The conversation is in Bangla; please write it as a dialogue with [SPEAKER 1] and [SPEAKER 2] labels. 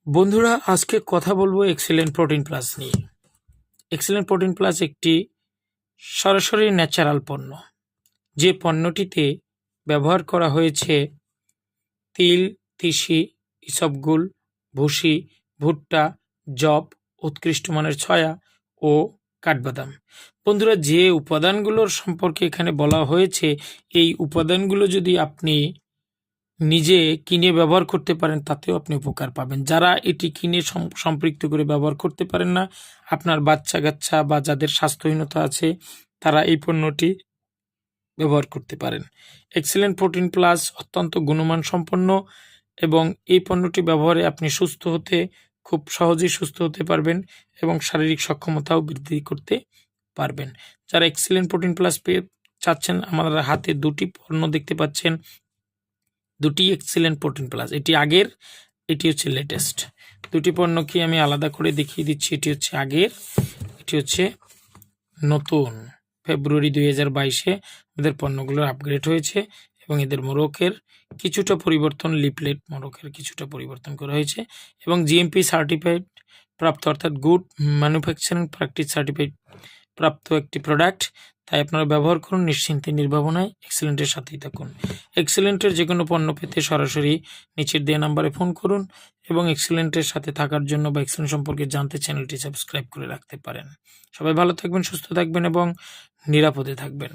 [SPEAKER 1] বন্ধুরা, আজকে কথা বলবো এক্সেলেন্ট প্রোটিন প্লাস নিয়ে। এক্সেলেন্ট প্রোটিন প্লাস একটি সরাসরি ন্যাচারাল পণ্য, যে পণ্যটিতে ব্যবহার করা হয়েছে তিল, তিসি, ইসবগুল, ভুসি, ভুট্টা, যব, উৎকৃষ্ট মানের ছয়া ও কাঠবাদাম। বন্ধুরা, যে উপাদানগুলোর সম্পর্কে এখানে বলা হয়েছে, এই উপাদানগুলো যদি আপনি নিজে কিনে ব্যবহার করতে পারেন, তাতেও আপনি উপকার পাবেন। যারা এটি কিনে সম্পৃক্ত করে ব্যবহার করতে পারেন না, আপনার বাচ্চা কাচ্চা বা যাদের স্বাস্থ্যহীনতা আছে, তারা এই পণ্যটি ব্যবহার করতে পারেন। এক্সেলেন্ট প্রোটিন প্লাস অত্যন্ত গুণমান সম্পন্ন, এবং এই পণ্যটি ব্যবহারে আপনি খুব সহজেই সুস্থ হতে পারবেন এবং শারীরিক সক্ষমতাও বৃদ্ধি করতে পারবেন। যারা এক্সেলেন্ট প্রোটিন প্লাস পেয়ে চাচ্ছেন, আমাদের হাতে দুটি পণ্য দেখতে পাচ্ছেন, দুটি এক্সেলেন্ট প্রোটিন প্লাস। এটি আগের, এটি হচ্ছে লেটেস্ট। দুটি পণ্যকে আমি আলাদা করে দেখিয়ে দিচ্ছি। এটি হচ্ছে আগের, এটি হচ্ছে নতুন। ফেব্রুয়ারি 2022-এ আমাদের পণ্যগুলোর আপগ্রেড হয়েছে এবং এদের মোড়কের কিছুটা পরিবর্তন, লিফলেট মোড়কের কিছুটা পরিবর্তন করা হয়েছে এবং জিএমপি সার্টিফাইড প্রাপ্ত, অর্থাৎ গুড ম্যানুফ্যাকচারিং প্র্যাকটিস সার্টিফাইড প্রাপ্ত একটি প্রোডাক্ট। তাই আপনারা ব্যবহার করুন নিশ্চিন্তে, নির্ভাবনায়। এক্সেলেন্টের সাথেই থাকুন। এক্সেলেন্টের যে কোনো পণ্য পেতে সরাসরি নিচের দেওয়া নাম্বারে ফোন করুন এবং এক্সেলেন্টের সাথে থাকার জন্য বা এক্সেলেন্ট সম্পর্কে জানতে চ্যানেলটি সাবস্ক্রাইব করে রাখতে পারেন। সবাই ভালো থাকবেন, সুস্থ থাকবেন এবং নিরাপদে থাকবেন।